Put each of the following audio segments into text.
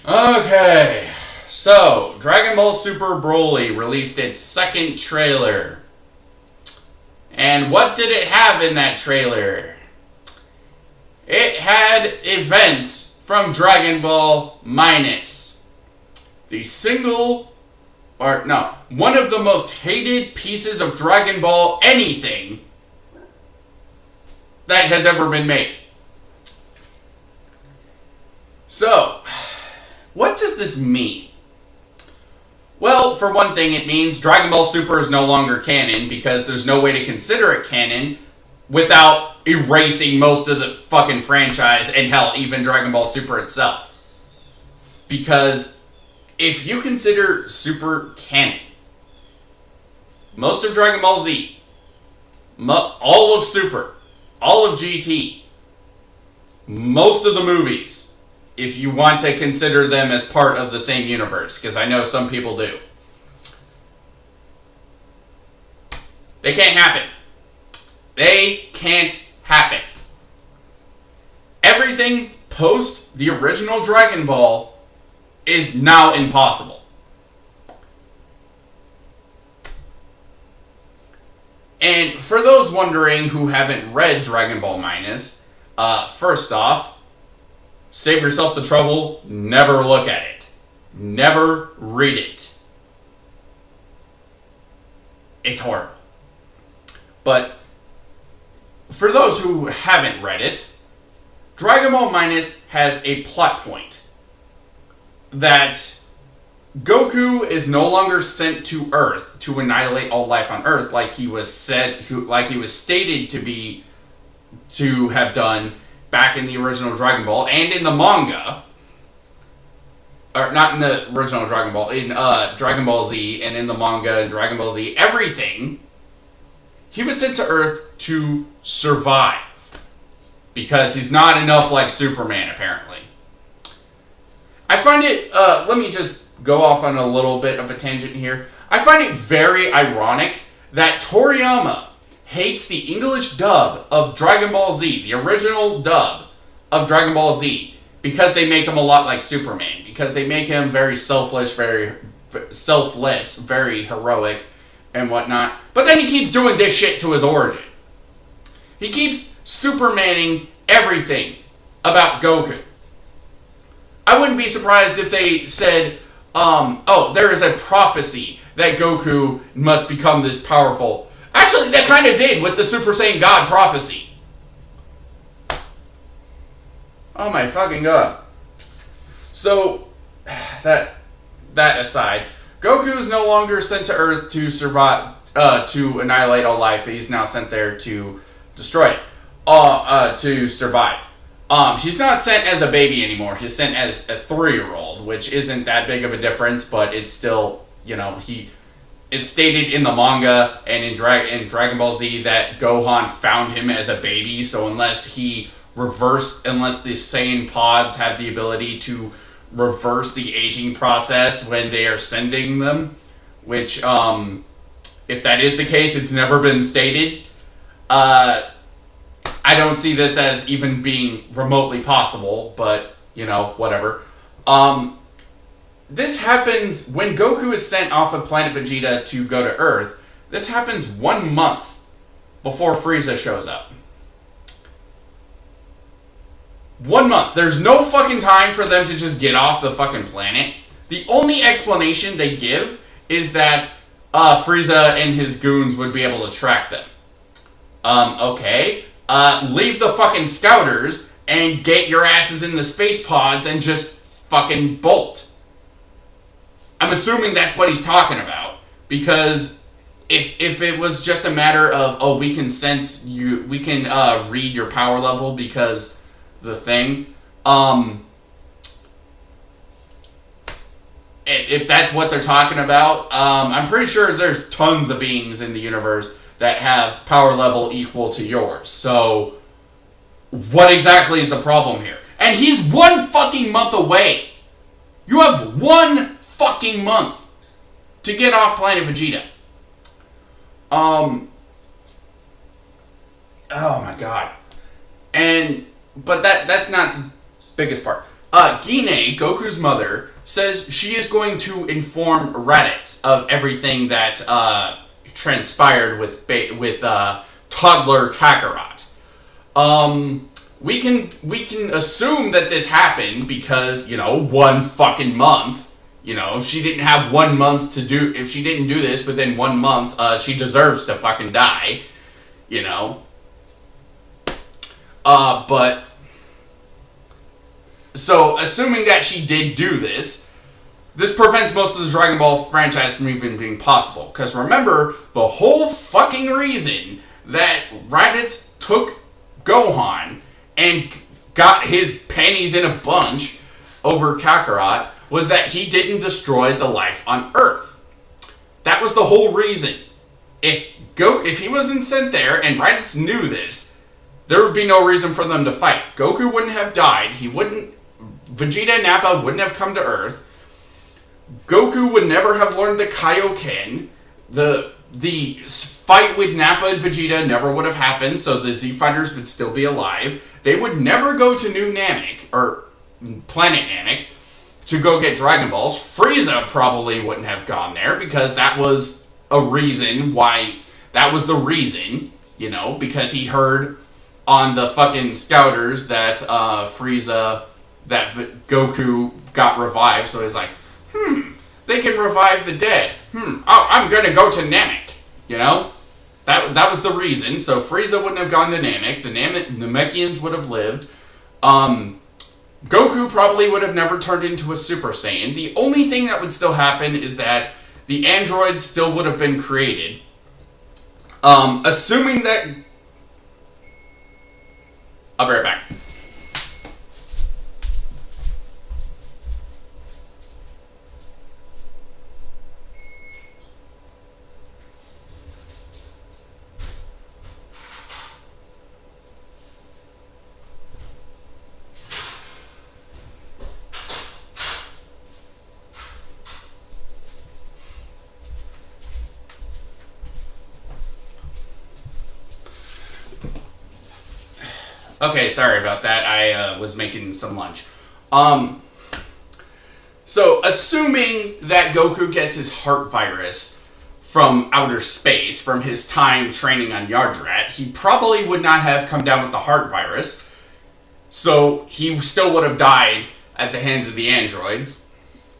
Okay, so Dragonball Super Broly released its second trailer. And what did it have in that trailer? It had events from Dragon Ball Minus. One of the most hated pieces of Dragon Ball anything that has ever been made. So, what does this mean? Well, for one thing, it means Dragon Ball Super is no longer canon because there's no way to consider it canon without erasing most of the fucking franchise and hell, even Dragon Ball Super itself. Because if you consider Super canon, most of Dragon Ball Z, all of Super, all of GT, most of the movies, if you want to consider them as part of the same universe, because I know some people do. They can't happen. They can't happen. Everything post the original Dragon Ball is now impossible. And for those wondering who haven't read Dragon Ball Minus, first off, save yourself the trouble, never look at it. Never read it. It's horrible. But for those who haven't read it, Dragon Ball Minus has a plot point that Goku is no longer sent to Earth to annihilate all life on Earth like he was stated to have done back in the original Dragon Ball and in the manga, or not in the original Dragon Ball, in Dragon Ball Z and in the manga and Dragon Ball Z, everything, he was sent to Earth to survive. Because he's not enough like Superman, apparently. I find it, let me just go off on a little bit of a tangent here. I find it very ironic that Toriyama hates the English dub of Dragon Ball Z, the original dub of Dragon Ball Z, because they make him a lot like Superman, because they make him very selfless, very heroic, and whatnot. But then he keeps doing this shit to his origin. He keeps Supermaning everything about Goku. I wouldn't be surprised if they said, there is a prophecy that Goku must become this powerful. Actually, that kind of did with the Super Saiyan God prophecy. Oh my fucking god. So, that aside, Goku is no longer sent to Earth to survive, to annihilate all life. He's now sent there to destroy it, to survive. He's not sent as a baby anymore. He's sent as a 3-year-old, which isn't that big of a difference, but it's still, it's stated in the manga and in Dragon Ball Z that Gohan found him as a baby, so unless the Saiyan pods have the ability to reverse the aging process when they are sending them, which, if that is the case, it's never been stated. I don't see this as even being remotely possible, but, whatever. This happens when Goku is sent off of planet Vegeta to go to Earth. This happens 1 month before Frieza shows up. 1 month. There's no fucking time for them to just get off the fucking planet. The only explanation they give is that Frieza and his goons would be able to track them. Okay. Leave the fucking scouters and get your asses in the space pods and just fucking bolt. I'm assuming that's what he's talking about, because if it was just a matter of, we can sense you, we can read your power level because the thing, if that's what they're talking about, I'm pretty sure there's tons of beings in the universe that have power level equal to yours. So, what exactly is the problem here? And he's 1 fucking month away. You have 1 fucking month to get off planet Vegeta. Oh my god. But that's not the biggest part. Gine, Goku's mother, says she is going to inform Raditz of everything that transpired with toddler Kakarot. We can assume that this happened because, 1 fucking month. If she didn't have 1 month to do, if she didn't do this within 1 month, she deserves to fucking die. But so assuming that she did do this prevents most of the Dragon Ball franchise from even being possible. Because remember, the whole fucking reason that Raditz took Gohan and got his panties in a bunch over Kakarot was that he didn't destroy the life on Earth. That was the whole reason. If he wasn't sent there and Raditz knew this, there would be no reason for them to fight. Goku wouldn't have died. Vegeta and Nappa wouldn't have come to Earth. Goku would never have learned the Kaioken. The fight with Nappa and Vegeta never would have happened, so the Z Fighters would still be alive. They would never go to New Namek, or Planet Namek, to go get Dragon Balls. Frieza probably wouldn't have gone there, because that was a reason why... That was the reason, because he heard on the fucking Scouters that that Goku got revived, so he's like, they can revive the dead. Oh, I'm gonna go to Namek, That was the reason, so Frieza wouldn't have gone to Namek, the Namekians would have lived, Goku probably would have never turned into a Super Saiyan. The only thing that would still happen is that the androids still would have been created. Assuming that... I'll be right back. Okay, sorry about that. I was making some lunch. So, assuming that Goku gets his heart virus from outer space, from his time training on Yardrat, he probably would not have come down with the heart virus. So, he still would have died at the hands of the androids.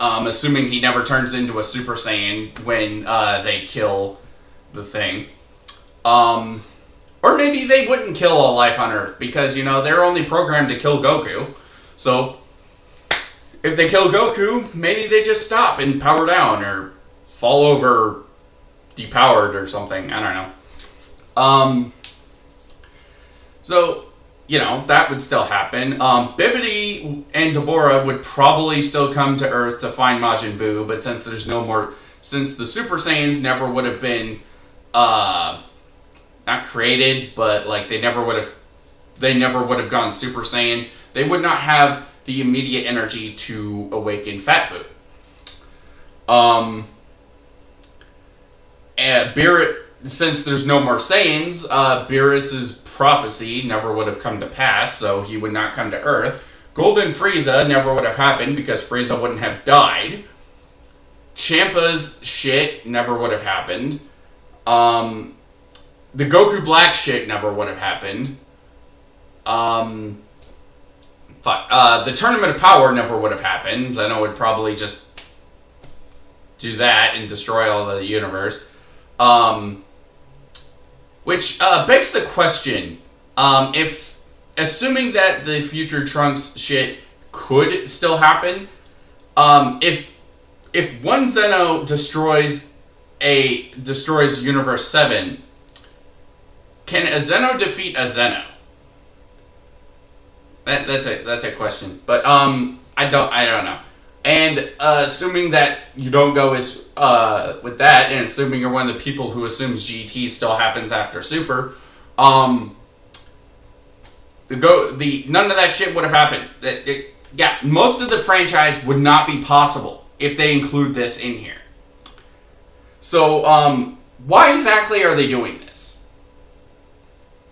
Assuming he never turns into a Super Saiyan when they kill the thing. Or maybe they wouldn't kill all life on Earth, because, they're only programmed to kill Goku. So, if they kill Goku, maybe they just stop and power down, or fall over depowered or something. I don't know. So, that would still happen. Bibbidi and Deborah would probably still come to Earth to find Majin Buu, but since there's no more... Since the Super Saiyans never would have been... not created, but they never would have gone Super Saiyan. They would not have the immediate energy to awaken Fat Buu. Since there's no more Saiyans, Beerus's prophecy never would have come to pass, so he would not come to Earth. Golden Frieza never would have happened because Frieza wouldn't have died. Champa's shit never would have happened. The Goku Black shit never would have happened. The Tournament of Power never would have happened. Zeno would probably just do that and destroy all the universe. Which begs the question, if, assuming that the future Trunks shit could still happen, if one Zeno destroys Universe 7, can a Zeno defeat a Zeno? That's a question. But I don't know. And assuming that you don't go as with that, and assuming you're one of the people who assumes GT still happens after Super, none of that shit would have happened. Most of the franchise would not be possible if they include this in here. So why exactly are they doing this?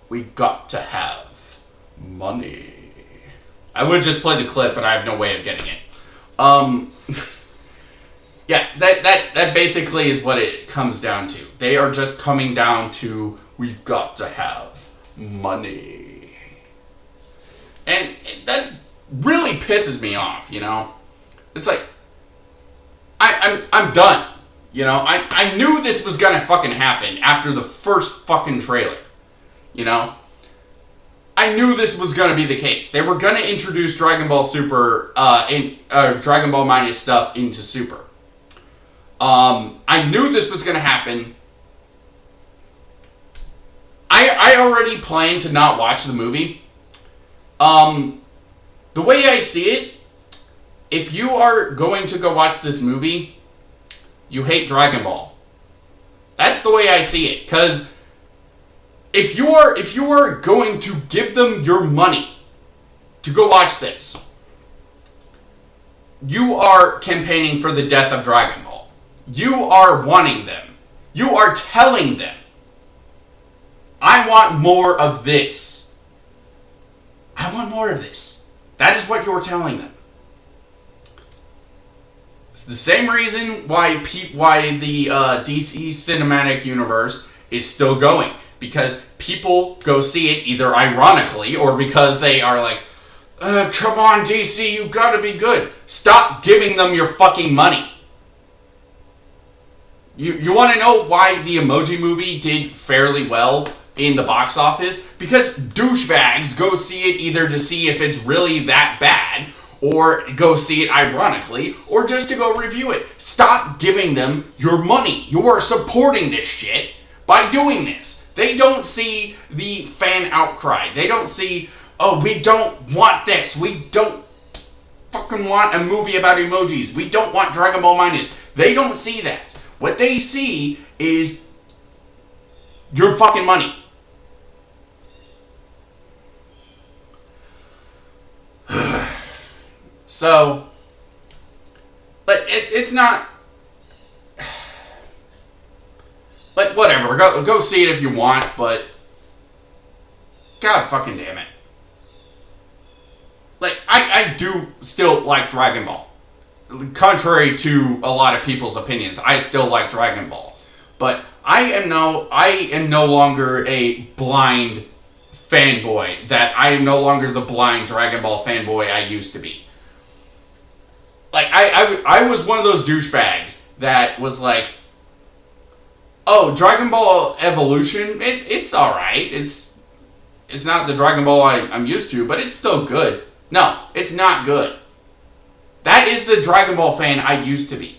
We got to have money. I would just play the clip, but I have no way of getting it. Yeah, that basically is what it comes down to. They are just coming down to, we've got to have money. And that really pisses me off, you know? It's like, I'm done. You know, I knew this was gonna fucking happen after the first fucking trailer. You know? I knew this was gonna be the case. They were gonna introduce Dragon Ball Super, Dragon Ball minus stuff into Super. I knew this was gonna happen. I already planned to not watch the movie. The way I see it, if you are going to go watch this movie, you hate Dragon Ball. That's the way I see it. Because if you are going to give them your money to go watch this, you are campaigning for the death of Dragon Ball. You are wanting them. You are telling them, I want more of this. I want more of this. That is what you're telling them. It's the same reason why the DC Cinematic Universe is still going. Because people go see it either ironically or because they are like, come on DC, you gotta be good. Stop giving them your fucking money. You want to know why the Emoji Movie did fairly well in the box office? Because douchebags go see it either to see if it's really that bad, or go see it ironically, or just to go review it. Stop giving them your money. You are supporting this shit by doing this. They don't see the fan outcry. They don't see, oh, we don't want this. We don't fucking want a movie about emojis. We don't want Dragon Ball Minus. They don't see that. What they see is your fucking money. So, but it's not, like, whatever, go see it if you want, but god fucking damn it. Like, I do still like Dragon Ball. Contrary to a lot of people's opinions, I still like Dragon Ball. But I am no longer a blind fanboy. That I am no longer the blind Dragon Ball fanboy I used to be. Like, I was one of those douchebags that was like, oh, Dragon Ball Evolution, it's alright. It's not the Dragon Ball I'm used to, but it's still good. No, it's not good. That is the Dragon Ball fan I used to be.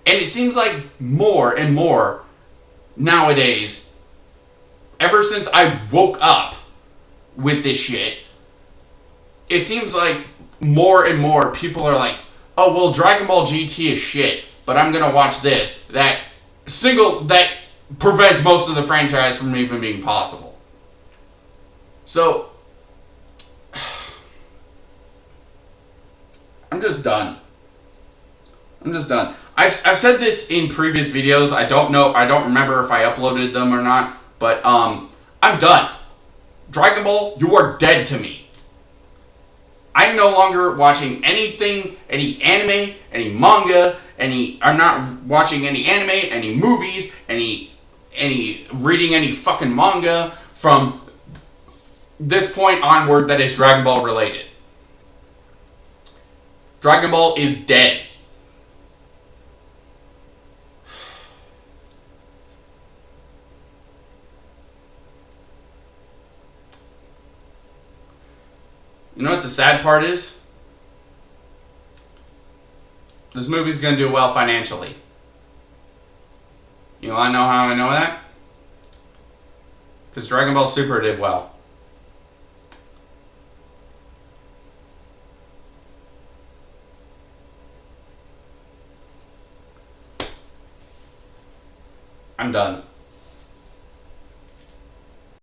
And it seems like more and more nowadays, ever since I woke up with this shit, it seems like more and more people are like, oh, well, Dragon Ball GT is shit, but I'm gonna watch this. That prevents most of the franchise from even being possible. So, I'm just done. I've said this in previous videos. I don't remember if I uploaded them or not, but I'm done. Dragon Ball, you are dead to me. I'm no longer watching anything, any anime, any manga, I'm not watching any anime, any movies, any reading any fucking manga from this point onward that is Dragon Ball related. Dragon Ball is dead. You know what the sad part is? This movie's gonna do well financially. You wanna know how I know that? Because Dragon Ball Super did well. I'm done.